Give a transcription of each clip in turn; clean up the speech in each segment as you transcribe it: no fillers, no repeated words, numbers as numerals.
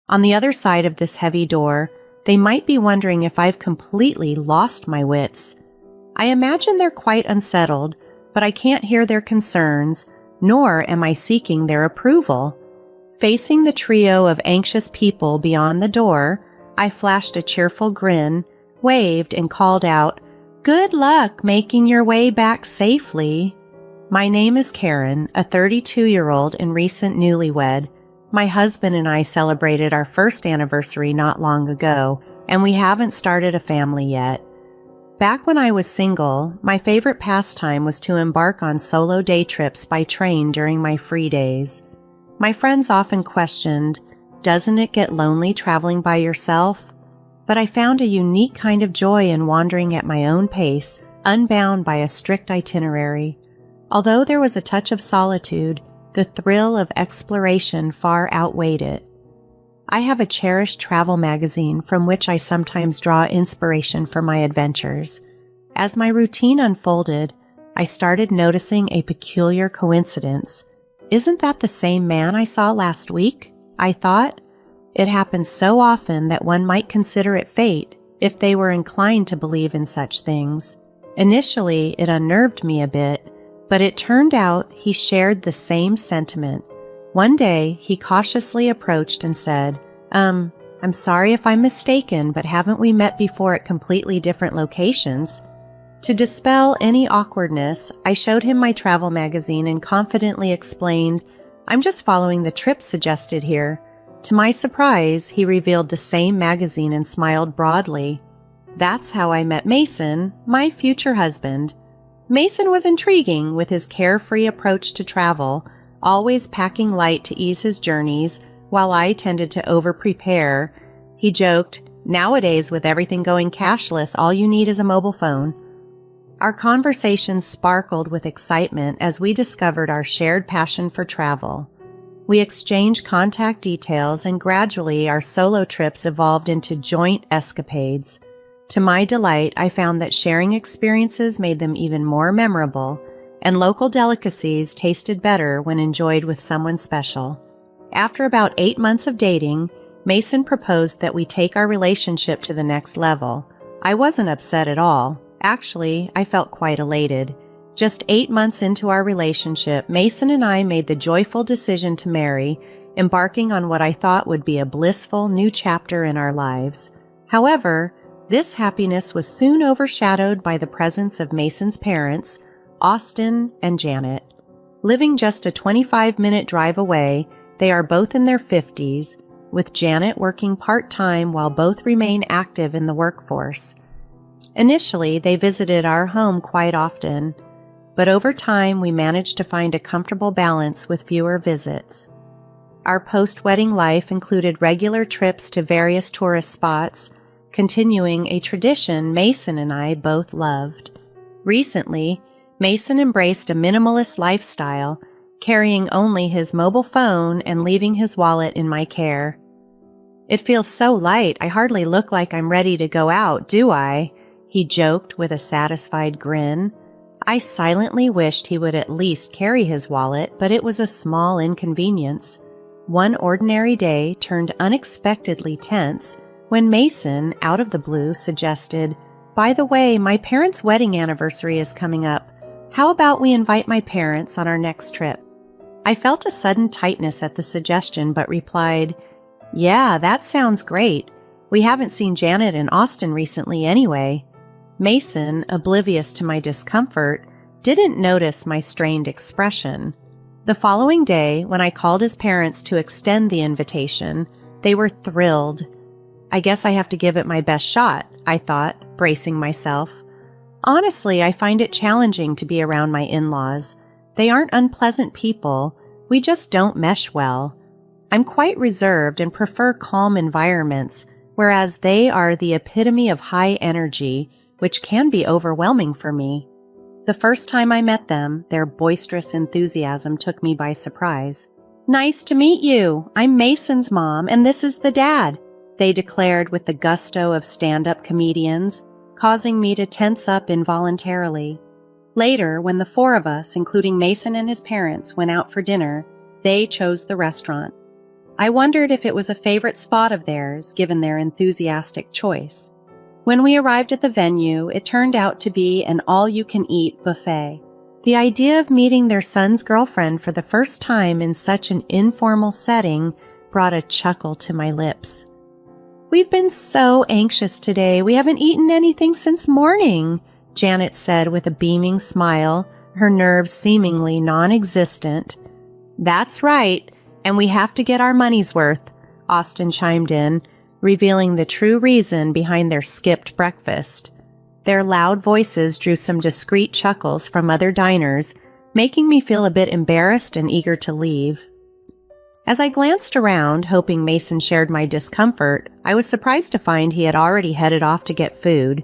On the other side of this heavy door, they might be wondering if I've completely lost my wits. I imagine they're quite unsettled, but I can't hear their concerns, nor am I seeking their approval. Facing the trio of anxious people beyond the door, I flashed a cheerful grin, waved, and called out, "Good luck making your way back safely." My name is Karen, a 32-year-old and recent newlywed. My husband and I celebrated our first anniversary not long ago, and we haven't started a family yet. Back when I was single, my favorite pastime was to embark on solo day trips by train during my free days. My friends often questioned, "Doesn't it get lonely traveling by yourself?" But I found a unique kind of joy in wandering at my own pace, unbound by a strict itinerary. Although there was a touch of solitude, the thrill of exploration far outweighed it. I have a cherished travel magazine from which I sometimes draw inspiration for my adventures. As my routine unfolded, I started noticing a peculiar coincidence. Isn't that the same man I saw last week? I thought. It happens so often that one might consider it fate if they were inclined to believe in such things. Initially, it unnerved me a bit, but it turned out he shared the same sentiment. One day, he cautiously approached and said, I'm sorry if I'm mistaken, but haven't we met before at completely different locations?" To dispel any awkwardness, I showed him my travel magazine and confidently explained, "I'm just following the trip suggested here." To my surprise, he revealed the same magazine and smiled broadly. That's how I met Mason, my future husband. Mason was intriguing with his carefree approach to travel, always packing light to ease his journeys, while I tended to over-prepare. He joked, "Nowadays, with everything going cashless, all you need is a mobile phone." Our conversations sparkled with excitement as we discovered our shared passion for travel. We exchanged contact details, and gradually our solo trips evolved into joint escapades. To my delight, I found that sharing experiences made them even more memorable, and local delicacies tasted better when enjoyed with someone special. After about 8 months of dating, Mason proposed that we take our relationship to the next level. I wasn't upset at all. Actually, I felt quite elated. Just 8 months into our relationship, Mason and I made the joyful decision to marry, embarking on what I thought would be a blissful new chapter in our lives. However, this happiness was soon overshadowed by the presence of Mason's parents, Austin and Janet. Living just a 25-minute drive away, they are both in their 50s, with Janet working part-time while both remain active in the workforce. Initially, they visited our home quite often, but over time we managed to find a comfortable balance with fewer visits. Our post-wedding life included regular trips to various tourist spots, continuing a tradition Mason and I both loved. Recently, Mason embraced a minimalist lifestyle, carrying only his mobile phone and leaving his wallet in my care. "It feels so light, I hardly look like I'm ready to go out, do I?" he joked with a satisfied grin. I silently wished he would at least carry his wallet, but it was a small inconvenience. One ordinary day turned unexpectedly tense when Mason, out of the blue, suggested, "By the way, my parents' wedding anniversary is coming up. How about we invite my parents on our next trip?" I felt a sudden tightness at the suggestion, but replied, "Yeah, that sounds great. We haven't seen Janet and Austin recently anyway." Mason, oblivious to my discomfort, didn't notice my strained expression. The following day, when I called his parents to extend the invitation, they were thrilled. I guess I have to give it my best shot, I thought, bracing myself. Honestly, I find it challenging to be around my in-laws. They aren't unpleasant people, we just don't mesh well. I'm quite reserved and prefer calm environments, whereas they are the epitome of high energy, which can be overwhelming for me. The first time I met them, their boisterous enthusiasm took me by surprise. "Nice to meet you. I'm Mason's mom, and this is the dad," they declared with the gusto of stand-up comedians, causing me to tense up involuntarily. Later, when the four of us, including Mason and his parents, went out for dinner, they chose the restaurant. I wondered if it was a favorite spot of theirs, given their enthusiastic choice. When we arrived at the venue, it turned out to be an all-you-can-eat buffet. The idea of meeting their son's girlfriend for the first time in such an informal setting brought a chuckle to my lips. "We've been so anxious today. We haven't eaten anything since morning," Janet said with a beaming smile, her nerves seemingly non-existent. "That's right, and we have to get our money's worth," Austin chimed in, revealing the true reason behind their skipped breakfast. Their loud voices drew some discreet chuckles from other diners, making me feel a bit embarrassed and eager to leave. As I glanced around, hoping Mason shared my discomfort, I was surprised to find he had already headed off to get food.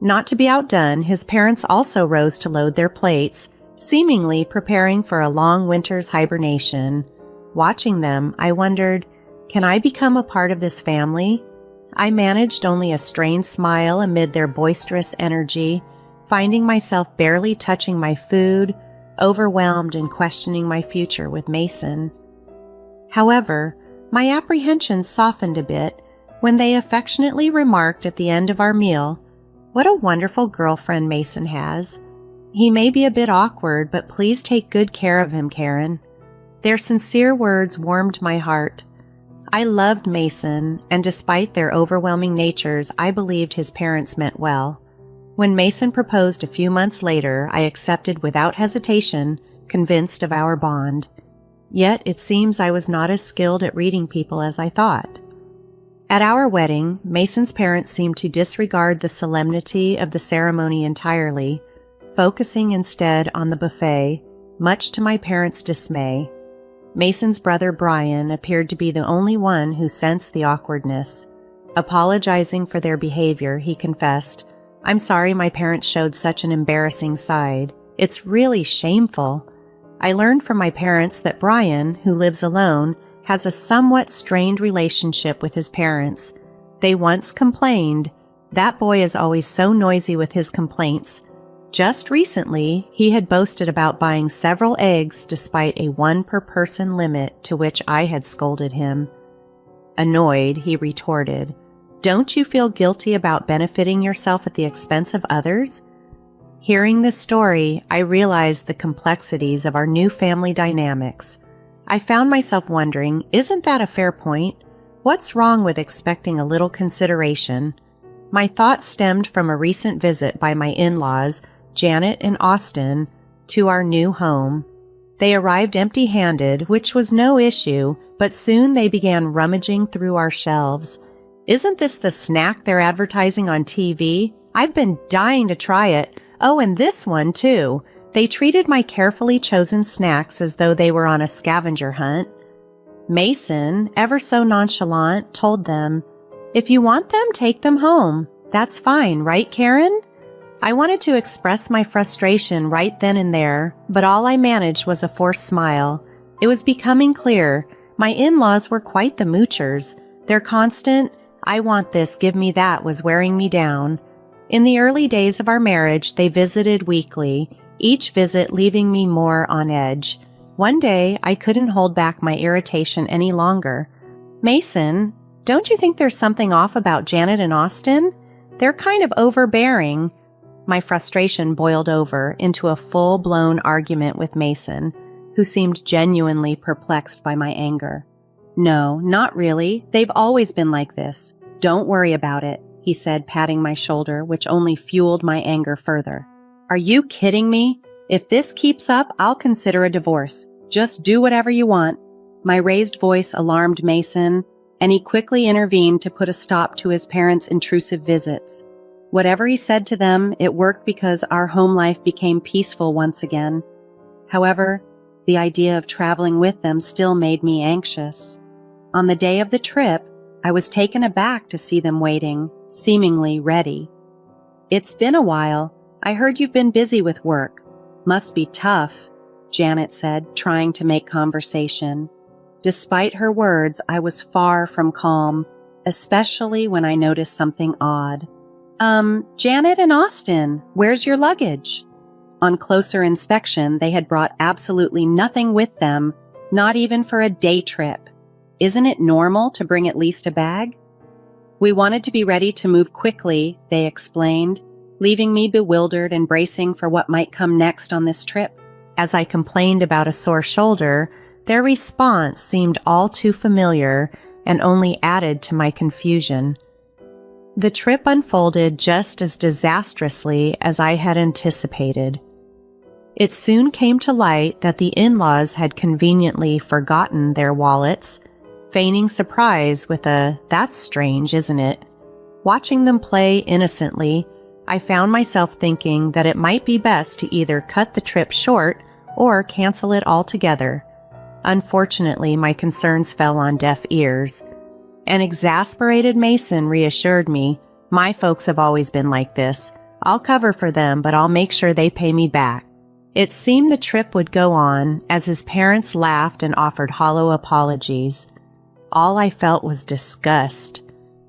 Not to be outdone, his parents also rose to load their plates, seemingly preparing for a long winter's hibernation. Watching them, I wondered, can I become a part of this family? I managed only a strained smile amid their boisterous energy, finding myself barely touching my food, overwhelmed and questioning my future with Mason. However, my apprehensions softened a bit when they affectionately remarked at the end of our meal, "What a wonderful girlfriend Mason has. He may be a bit awkward, but please take good care of him, Karen." Their sincere words warmed my heart. I loved Mason, and despite their overwhelming natures, I believed his parents meant well. When Mason proposed a few months later, I accepted without hesitation, convinced of our bond. Yet it seems I was not as skilled at reading people as I thought. At our wedding, Mason's parents seemed to disregard the solemnity of the ceremony entirely, focusing instead on the buffet, much to my parents' dismay. Mason's brother Brian appeared to be the only one who sensed the awkwardness. Apologizing for their behavior, he confessed, "I'm sorry my parents showed such an embarrassing side. It's really shameful. I learned from my parents that Brian, who lives alone, has a somewhat strained relationship with his parents. They once complained, 'That boy is always so noisy with his complaints.' Just recently, he had boasted about buying several eggs despite a one-per-person limit to which I had scolded him. Annoyed, he retorted, 'Don't you feel guilty about benefiting yourself at the expense of others?' Hearing this story, I realized the complexities of our new family dynamics. I found myself wondering, isn't that a fair point? What's wrong with expecting a little consideration? My thoughts stemmed from a recent visit by my in-laws, Janet and Austin, to our new home. They arrived empty-handed, which was no issue, but soon they began rummaging through our shelves. "Isn't this the snack they're advertising on TV? I've been dying to try it. Oh, and this one, too." They treated my carefully chosen snacks as though they were on a scavenger hunt. Mason, ever so nonchalant, told them, "If you want them, take them home. That's fine, right, Karen?" I wanted to express my frustration right then and there, but all I managed was a forced smile. It was becoming clear. My in-laws were quite the moochers. Their constant, "I want this, give me that," was wearing me down. In the early days of our marriage, they visited weekly, each visit leaving me more on edge. One day, I couldn't hold back my irritation any longer. "Mason, don't you think there's something off about Janet and Austin? They're kind of overbearing." My frustration boiled over into a full-blown argument with Mason, who seemed genuinely perplexed by my anger. "No, not really. They've always been like this. Don't worry about it," he said, patting my shoulder, which only fueled my anger further. "Are you kidding me? If this keeps up, I'll consider a divorce. Just do whatever you want." My raised voice alarmed Mason, and he quickly intervened to put a stop to his parents' intrusive visits. Whatever he said to them, it worked because our home life became peaceful once again. However, the idea of traveling with them still made me anxious. On the day of the trip, I was taken aback to see them waiting, seemingly ready. "It's been a while. I heard you've been busy with work. Must be tough," Janet said, trying to make conversation. Despite her words, I was far from calm, especially when I noticed something odd. Janet and Austin, where's your luggage?" On closer inspection, they had brought absolutely nothing with them, not even for a day trip. Isn't it normal to bring at least a bag? We wanted to be ready to move quickly, they explained, leaving me bewildered and bracing for what might come next on this trip. As I complained about a sore shoulder, their response seemed all too familiar and only added to my confusion. The trip unfolded just as disastrously as I had anticipated. It soon came to light that the in-laws had conveniently forgotten their wallets, feigning surprise with a, "That's strange, isn't it?" Watching them play innocently, I found myself thinking that it might be best to either cut the trip short or cancel it altogether. Unfortunately, my concerns fell on deaf ears. An exasperated Mason reassured me, "My folks have always been like this. I'll cover for them, but I'll make sure they pay me back." It seemed the trip would go on as his parents laughed and offered hollow apologies. All I felt was disgust.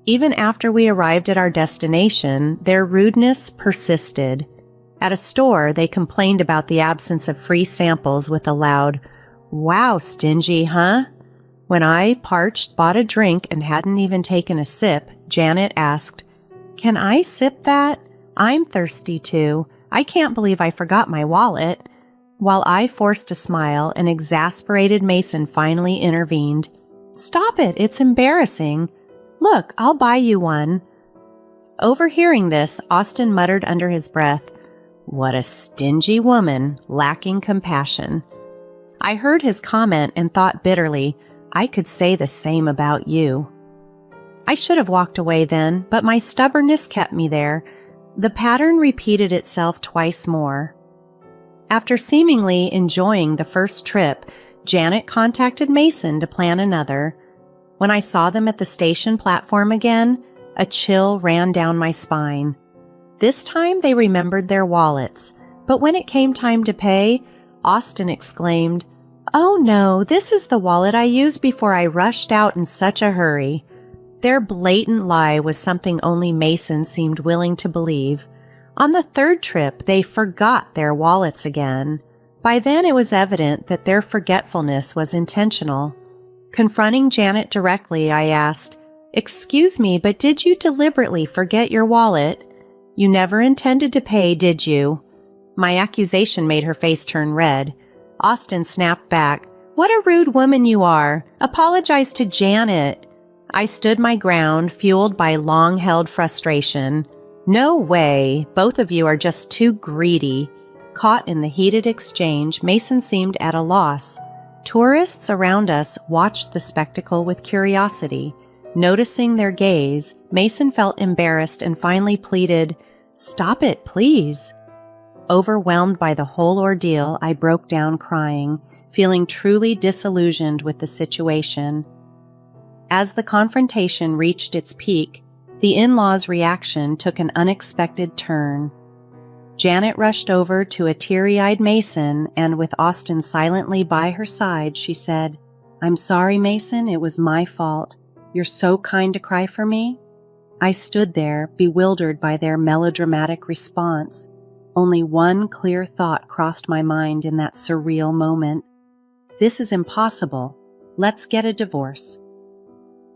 Even after we arrived at our destination, their rudeness persisted. At a store, they complained about the absence of free samples with a loud, "Wow, stingy, huh?" When I, parched, bought a drink and hadn't even taken a sip, Janet asked, "Can I sip that? I'm thirsty too. I can't believe I forgot my wallet." While I forced a smile, an exasperated Mason finally intervened. "Stop it, it's embarrassing. Look, I'll buy you one." Overhearing this, Austin muttered under his breath, "What a stingy woman, lacking compassion." I heard his comment and thought bitterly, I could say the same about you. I should have walked away then, but my stubbornness kept me there. The pattern repeated itself twice more. After seemingly enjoying the first trip, Janet contacted Mason to plan another. When I saw them at the station platform again, a chill ran down my spine. This time they remembered their wallets, but when it came time to pay, Austin exclaimed, "Oh no, this is the wallet I used before I rushed out in such a hurry." Their blatant lie was something only Mason seemed willing to believe. On the third trip, they forgot their wallets again. By then it was evident that their forgetfulness was intentional. Confronting Janet directly, I asked, "Excuse me, but did you deliberately forget your wallet? You never intended to pay, did you?" My accusation made her face turn red. Austin snapped back, "What a rude woman you are. Apologize to Janet." I stood my ground, fueled by long-held frustration. "No way. Both of you are just too greedy." Caught in the heated exchange, Mason seemed at a loss. Tourists around us watched the spectacle with curiosity. Noticing their gaze, Mason felt embarrassed and finally pleaded, "Stop it, please." Overwhelmed by the whole ordeal, I broke down crying, feeling truly disillusioned with the situation. As the confrontation reached its peak, the in-laws' reaction took an unexpected turn. Janet rushed over to a teary-eyed Mason, and with Austin silently by her side, she said, "I'm sorry, Mason, it was my fault. You're so kind to cry for me." I stood there, bewildered by their melodramatic response. Only one clear thought crossed my mind in that surreal moment. This is impossible. Let's get a divorce.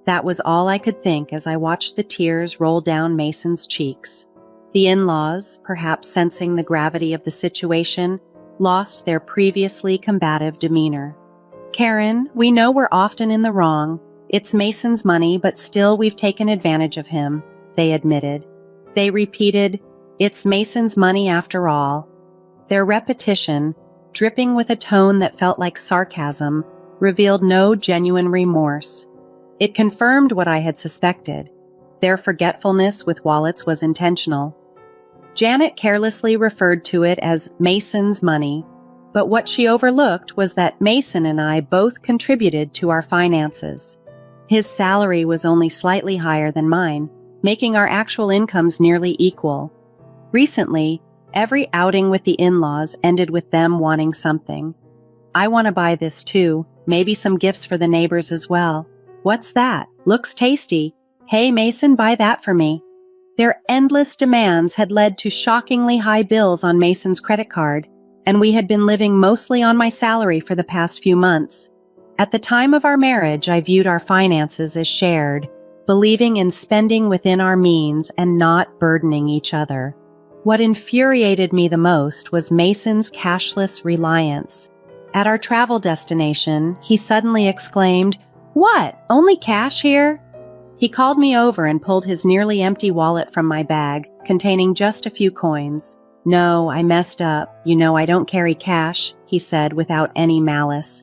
That was all I could think as I watched the tears roll down Mason's cheeks. The in-laws, perhaps sensing the gravity of the situation, lost their previously combative demeanor. "Karen, we know we're often in the wrong. It's Mason's money, but still we've taken advantage of him," they admitted. They repeated, "It's Mason's money after all." Their repetition, dripping with a tone that felt like sarcasm, revealed no genuine remorse. It confirmed what I had suspected. Their forgetfulness with wallets was intentional. Janet carelessly referred to it as Mason's money, but what she overlooked was that Mason and I both contributed to our finances. His salary was only slightly higher than mine, making our actual incomes nearly equal. Recently, every outing with the in-laws ended with them wanting something. "I want to buy this too, maybe some gifts for the neighbors as well. What's that? Looks tasty. Hey, Mason, buy that for me." Their endless demands had led to shockingly high bills on Mason's credit card, and we had been living mostly on my salary for the past few months. At the time of our marriage, I viewed our finances as shared, believing in spending within our means and not burdening each other. What infuriated me the most was Mason's cashless reliance. At our travel destination, he suddenly exclaimed, "What? Only cash here?" He called me over and pulled his nearly empty wallet from my bag, containing just a few coins. "No, I messed up. You know I don't carry cash," he said without any malice.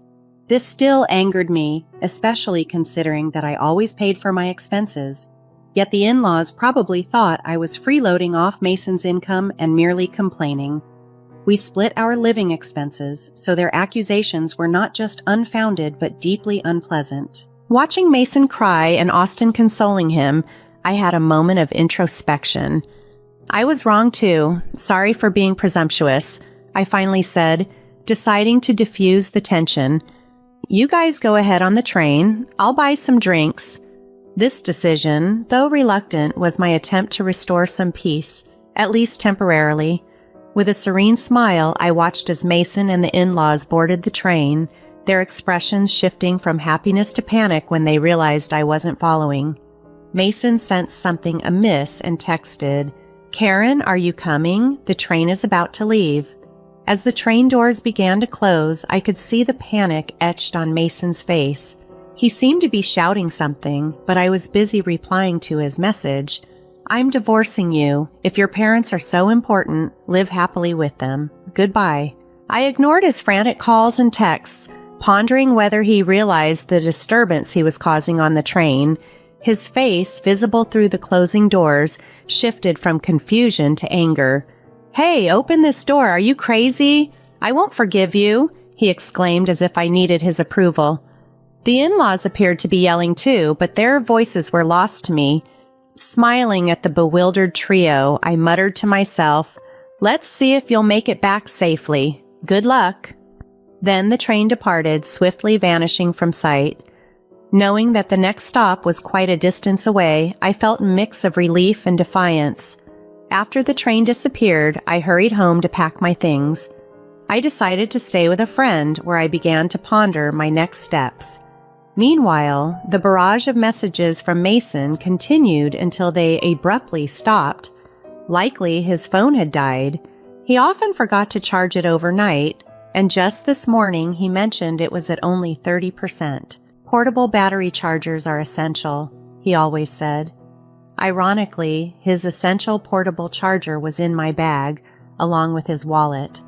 This still angered me, especially considering that I always paid for my expenses. Yet the in-laws probably thought I was freeloading off Mason's income and merely complaining. We split our living expenses, so their accusations were not just unfounded but deeply unpleasant. Watching Mason cry and Austin consoling him, I had a moment of introspection. I was wrong too. Sorry for being presumptuous, I finally said, deciding to diffuse the tension. You guys go ahead on the train. I'll buy some drinks. This decision, though reluctant, was my attempt to restore some peace, at least temporarily. With a serene smile, I watched as Mason and the in-laws boarded the train, their expressions shifting from happiness to panic when they realized I wasn't following. Mason sensed something amiss and texted, "Karen, are you coming? The train is about to leave." As the train doors began to close, I could see the panic etched on Mason's face. He seemed to be shouting something, but I was busy replying to his message. "I'm divorcing you. If your parents are so important, live happily with them. Goodbye." I ignored his frantic calls and texts, pondering whether he realized the disturbance he was causing on the train. His face, visible through the closing doors, shifted from confusion to anger. "Hey, open this door. Are you crazy? I won't forgive you," he exclaimed as if I needed his approval. The in-laws appeared to be yelling too, but their voices were lost to me. Smiling at the bewildered trio, I muttered to myself, "Let's see if you'll make it back safely. Good luck." Then the train departed, swiftly vanishing from sight. Knowing that the next stop was quite a distance away, I felt a mix of relief and defiance. After the train disappeared, I hurried home to pack my things. I decided to stay with a friend, where I began to ponder my next steps. Meanwhile, the barrage of messages from Mason continued until they abruptly stopped. Likely his phone had died. He often forgot to charge it overnight, and just this morning he mentioned it was at only 30%. Portable battery chargers are essential, he always said. Ironically, his essential portable charger was in my bag, along with his wallet.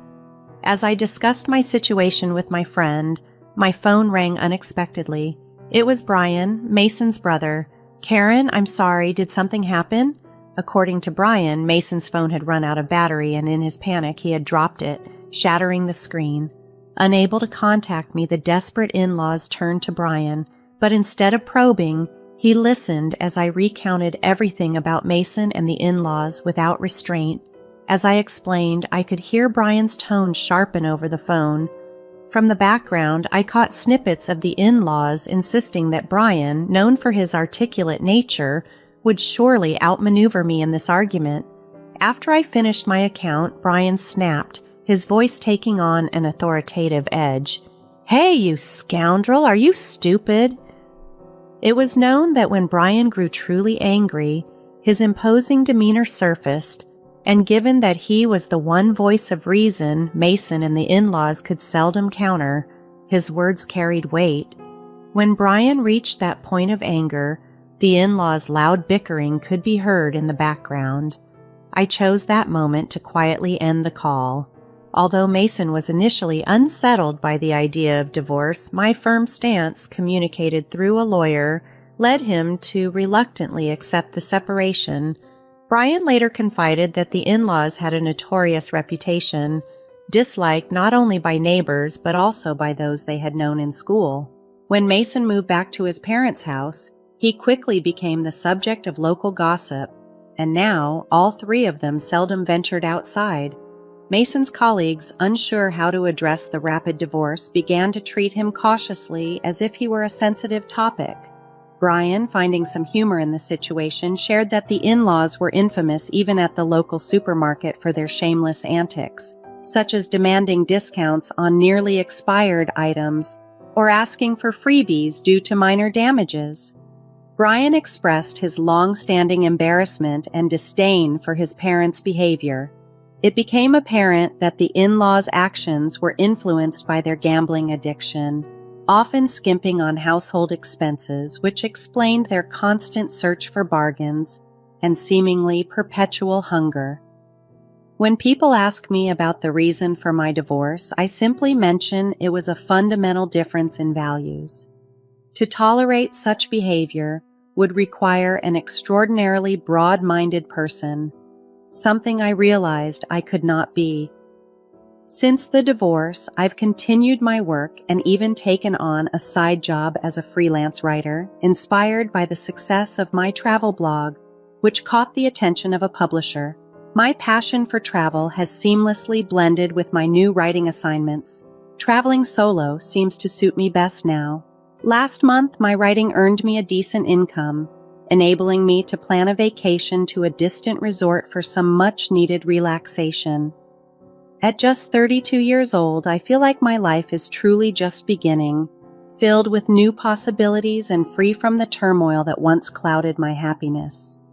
As I discussed my situation with my friend, my phone rang unexpectedly. It was Brian, Mason's brother. "Karen, I'm sorry, did something happen?" According to Brian, Mason's phone had run out of battery, and in his panic he had dropped it, shattering the screen. Unable to contact me, the desperate in-laws turned to Brian, but instead of probing, he listened as I recounted everything about Mason and the in-laws without restraint. As I explained, I could hear Brian's tone sharpen over the phone. From the background, I caught snippets of the in-laws insisting that Brian, known for his articulate nature, would surely outmaneuver me in this argument. After I finished my account, Brian snapped, his voice taking on an authoritative edge. "Hey, you scoundrel, are you stupid?" It was known that when Brian grew truly angry, his imposing demeanor surfaced, and given that he was the one voice of reason Mason and the in-laws could seldom counter, his words carried weight. When Brian reached that point of anger, the in-laws' loud bickering could be heard in the background. I chose that moment to quietly end the call. Although Mason was initially unsettled by the idea of divorce, my firm stance, communicated through a lawyer, led him to reluctantly accept the separation. Brian later confided that the in-laws had a notorious reputation, disliked not only by neighbors but also by those they had known in school. When Mason moved back to his parents' house, he quickly became the subject of local gossip, and now all three of them seldom ventured outside. Mason's colleagues, unsure how to address the rapid divorce, began to treat him cautiously as if he were a sensitive topic. Brian, finding some humor in the situation, shared that the in-laws were infamous even at the local supermarket for their shameless antics, such as demanding discounts on nearly expired items. or asking for freebies due to minor damages. Brian expressed his long-standing embarrassment and disdain for his parents' behavior. It became apparent that the in-laws' actions were influenced by their gambling addiction, often skimping on household expenses, which explained their constant search for bargains and seemingly perpetual hunger. When people ask me about the reason for my divorce, I simply mention it was a fundamental difference in values. To tolerate such behavior would require an extraordinarily broad-minded person, something I realized I could not be. Since the divorce, I've continued my work and even taken on a side job as a freelance writer, inspired by the success of my travel blog, which caught the attention of a publisher. My passion for travel has seamlessly blended with my new writing assignments. Traveling solo seems to suit me best now. Last month, my writing earned me a decent income, enabling me to plan a vacation to a distant resort for some much-needed relaxation. At just 32 years old, I feel like my life is truly just beginning, filled with new possibilities and free from the turmoil that once clouded my happiness.